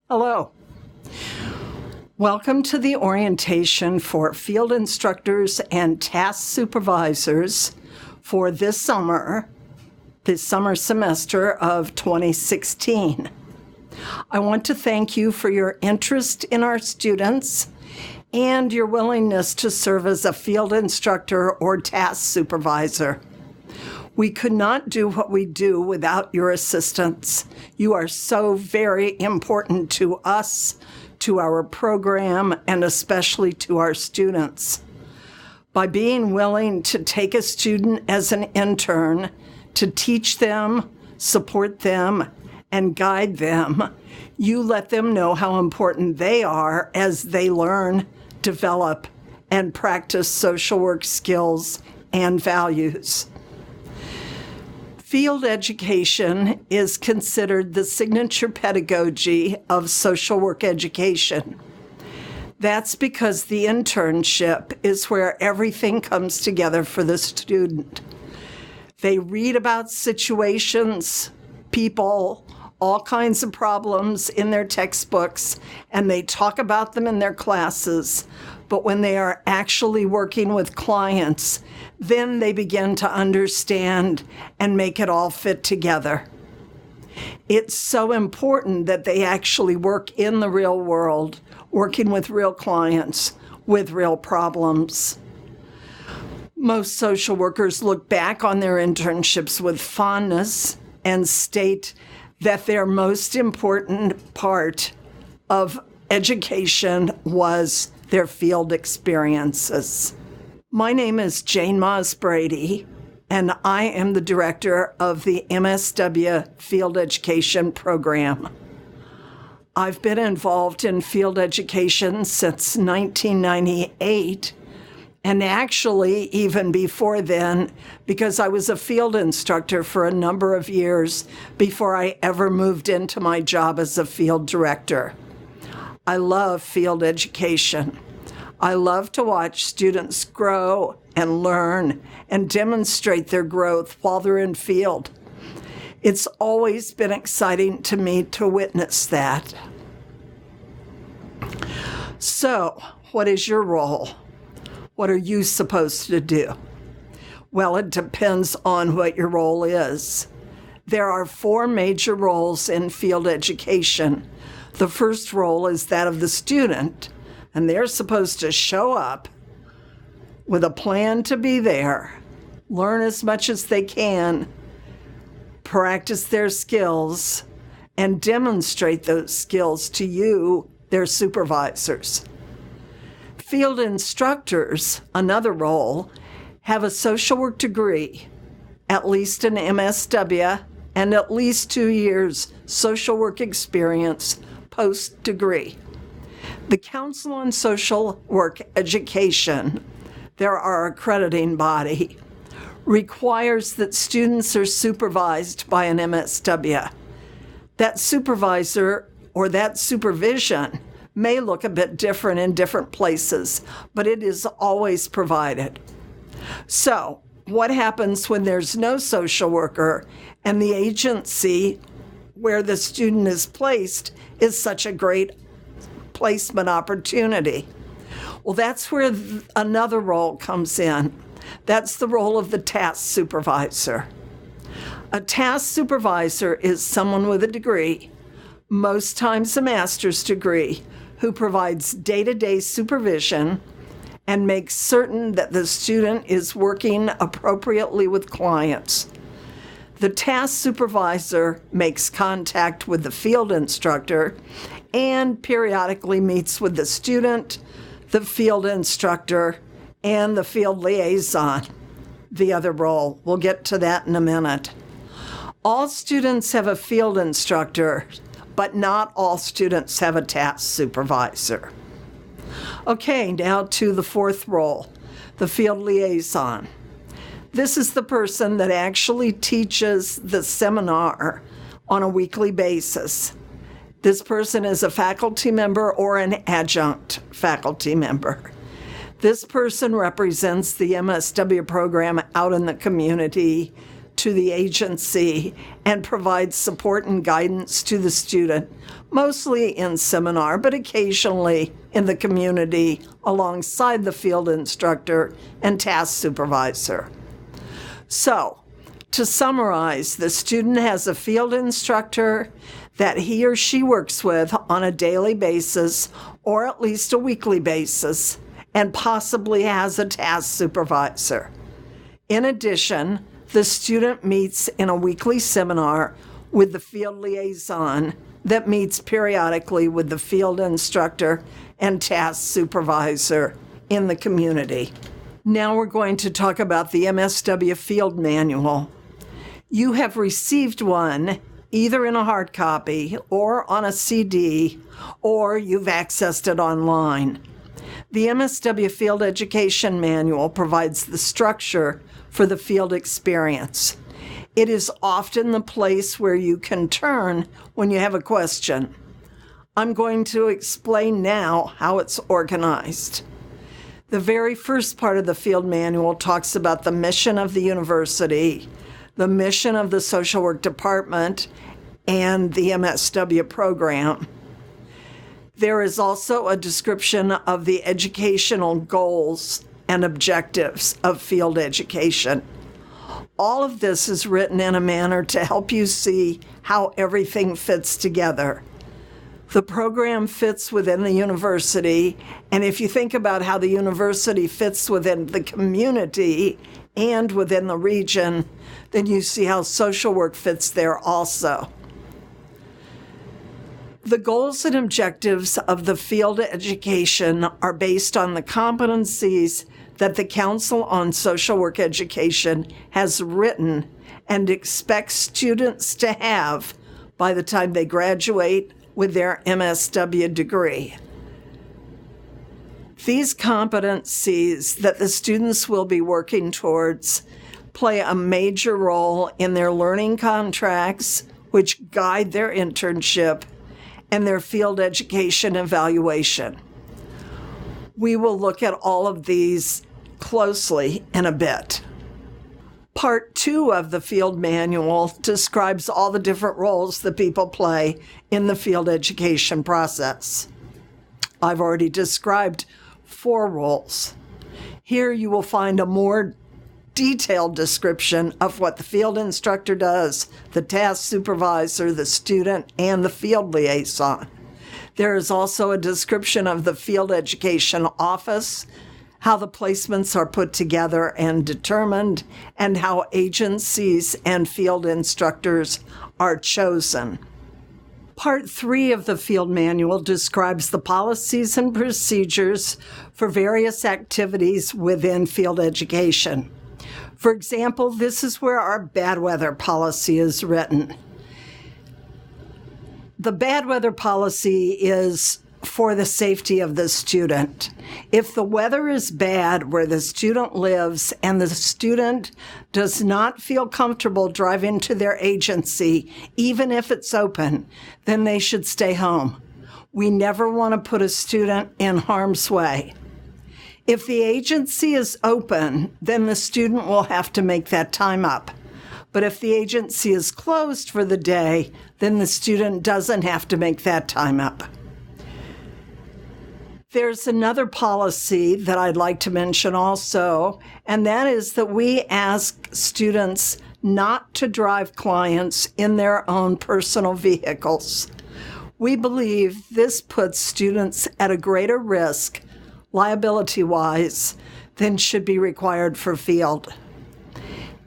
Hello. Welcome to the orientation for field instructors and task supervisors for this summer semester of 2016. I want to thank you for your interest in our students and your willingness to serve as a field instructor or task supervisor. We could not do what we do without your assistance. You are so very important to us, to our program, and especially to our students. By being willing to take a student as an intern, to teach them, support them, and guide them, you let them know how important they are as they learn, develop, and practice social work skills and values. Field education is considered the signature pedagogy of social work education. That's because the internship is where everything comes together for the student. They read about situations, people, all kinds of problems in their textbooks, and they talk about them in their classes. But when they are actually working with clients, then they begin to understand and make it all fit together. It's so important that they actually work in the real world, working with real clients, with real problems. Most social workers look back on their internships with fondness and state that their most important part of education was their field experiences. My name is Jane Maas-Brady, and I am the director of the Msw Field Education Program. I've been involved in field education since 1998, and actually even before then, because I was a field instructor for a number of years before I ever moved into my job as a field director. I love field education. I love to watch students grow and learn and demonstrate their growth while they're in field. It's always been exciting to me to witness that. So, what is your role? What are you supposed to do? Well, it depends on what your role is. There are 4 major roles in field education. The first role is that of the student, and they're supposed to show up with a plan to be there, learn as much as they can, practice their skills, and demonstrate those skills to you, their supervisors. Field instructors, another role, have a social work degree, at least an MSW, and at least 2 years social work experience post-degree. The Council on Social Work Education, they're our accrediting body, requires that students are supervised by an MSW. That supervisor or that supervision may look a bit different in different places, but it is always provided. So, what happens when there's no social worker and the agency where the student is placed is such a great placement opportunity? Well, that's where another role comes in. That's the role of the task supervisor. A task supervisor is someone with a degree, most times a master's degree, who provides day-to-day supervision and makes certain that the student is working appropriately with clients. The task supervisor makes contact with the field instructor and periodically meets with the student, the field instructor, and the field liaison, the other role. We'll get to that in a minute. All students have a field instructor, but not all students have a task supervisor. Okay, now to the 4th role, the field liaison. This is the person that actually teaches the seminar on a weekly basis. This person is a faculty member or an adjunct faculty member. This person represents the MSW program out in the community. to the agency and provides support and guidance to the student, mostly in seminar, but occasionally in the community alongside the field instructor and task supervisor. So, to summarize, the student has a field instructor that he or she works with on a daily basis or at least a weekly basis, and possibly has a task supervisor. In addition, the student meets in a weekly seminar with the field liaison that meets periodically with the field instructor and task supervisor in the community. Now we're going to talk about the Msw Field Manual. You have received one either in a hard copy or on a CD, or you've accessed it online. The Msw Field Education Manual provides the structure for the field experience. It is often the place where you can turn when you have a question. I'm going to explain now how it's organized. The very first part of the field manual talks about the mission of the university, the mission of the social work department, and the MSW program. There is also a description of the educational goals and objectives of field education. All of this is written in a manner to help you see how everything fits together. The program fits within the university, and if you think about how the university fits within the community and within the region, then you see how social work fits there also. The goals and objectives of the field education are based on the competencies that the Council on Social Work Education has written and expects students to have by the time they graduate with their MSW degree. These competencies that the students will be working towards play a major role in their learning contracts, which guide their internship and their field education evaluation. We will look at all of these closely in a bit. Part 2 of the field manual describes all the different roles that people play in the field education process. I've already described 4 roles. Here you will find a more detailed description of what the field instructor does, the task supervisor, the student, and the field liaison. There is also a description of the field education office, how the placements are put together and determined, and how agencies and field instructors are chosen. Part 3 of the field manual describes the policies and procedures for various activities within field education. For example, this is where our bad weather policy is written. The bad weather policy is for the safety of the student. If the weather is bad where the student lives and the student does not feel comfortable driving to their agency, even if it's open, then they should stay home. We never want to put a student in harm's way. If the agency is open, then the student will have to make that time up. But if the agency is closed for the day, then the student doesn't have to make that time up. There's another policy that I'd like to mention also, and that is that we ask students not to drive clients in their own personal vehicles. We believe this puts students at a greater risk liability-wise, than should be required for field.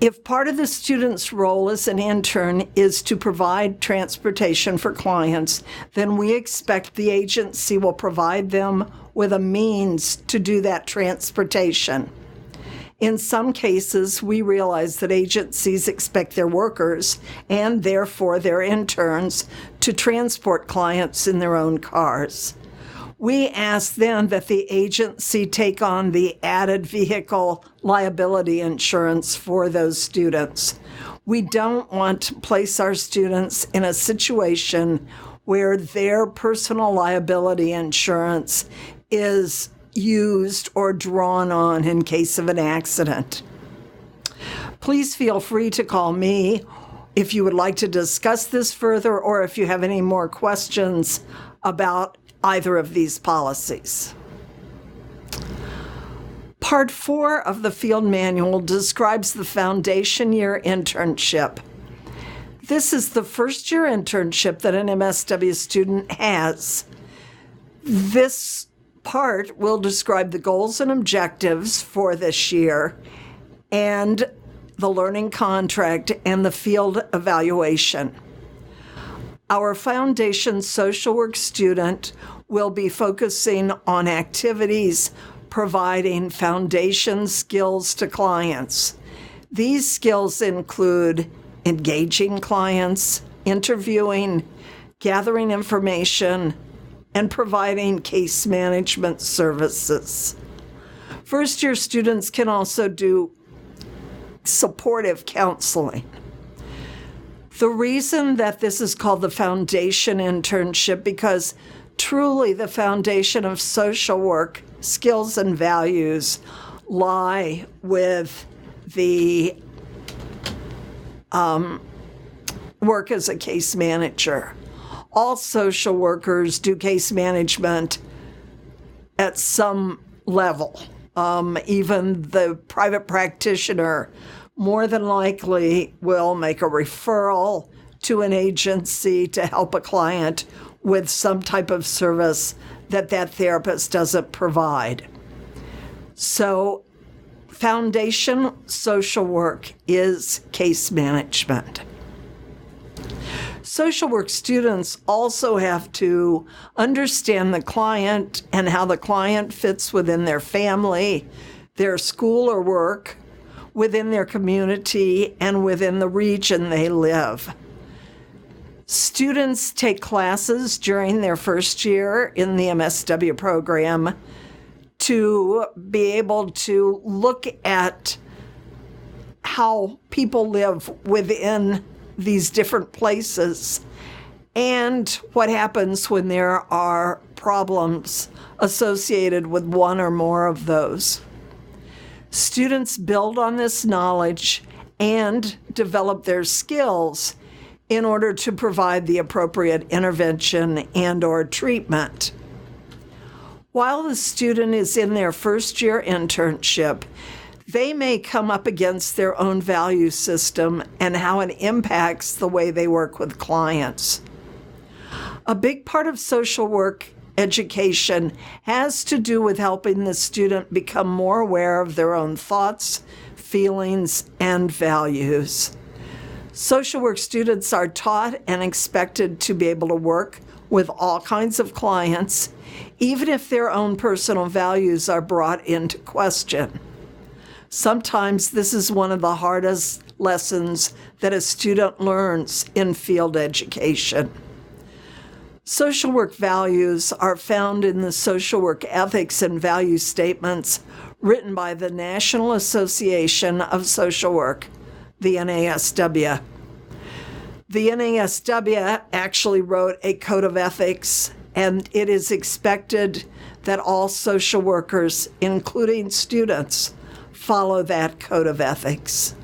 If part of the student's role as an intern is to provide transportation for clients, then we expect the agency will provide them with a means to do that transportation. In some cases, we realize that agencies expect their workers, and therefore their interns, to transport clients in their own cars. We ask then that the agency take on the added vehicle liability insurance for those students. We don't want to place our students in a situation where their personal liability insurance is used or drawn on in case of an accident. Please feel free to call me if you would like to discuss this further or if you have any more questions about either of these policies. Part 4 of the Field Manual describes the foundation year internship. This is the first year internship that an MSW student has. This part will describe the goals and objectives for this year and the learning contract and the field evaluation. Our foundation social work student will be focusing on activities providing foundation skills to clients. These skills include engaging clients, interviewing, gathering information, and providing case management services. First-year students can also do supportive counseling. The reason that this is called the foundation internship because truly the foundation of social work skills and values lie with the work as a case manager. All social workers do case management at some level. Even the private practitioner more than likely will make a referral to an agency to help a client with some type of service that therapist doesn't provide. So foundation social work is case management. Social work students also have to understand the client and how the client fits within their family, their school or work, within their community, and within the region they live. Students take classes during their first year in the MSW program to be able to look at how people live within these different places and what happens when there are problems associated with one or more of those. Students build on this knowledge and develop their skills in order to provide the appropriate intervention and/or treatment. While the student is in their first year internship, they may come up against their own value system and how it impacts the way they work with clients. A big part of social work education has to do with helping the student become more aware of their own thoughts, feelings, and values. Social work students are taught and expected to be able to work with all kinds of clients, even if their own personal values are brought into question. Sometimes this is one of the hardest lessons that a student learns in field education. Social work values are found in the social work ethics and value statements written by the National Association of Social Work, the NASW. The NASW actually wrote a code of ethics, and it is expected that all social workers, including students, follow that code of ethics.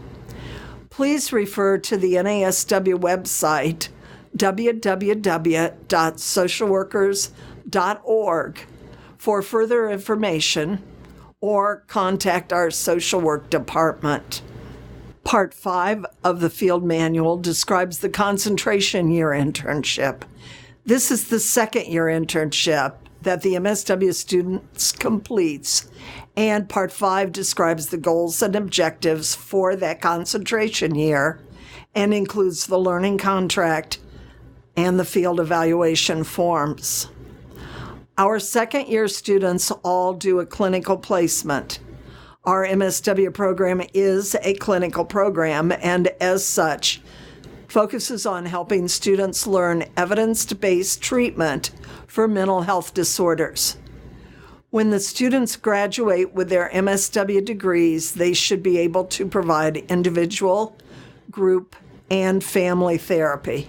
Please refer to the NASW website, www.socialworkers.org, for further information or contact our social work department. Part 5 of the Field Manual describes the concentration year internship. This is the second year internship that the MSW students completes, and Part 5 describes the goals and objectives for that concentration year and includes the learning contract and the field evaluation forms. Our second year students all do a clinical placement. Our MSW program is a clinical program and as such focuses on helping students learn evidence-based treatment for mental health disorders. When the students graduate with their MSW degrees, they should be able to provide individual, group, and family therapy.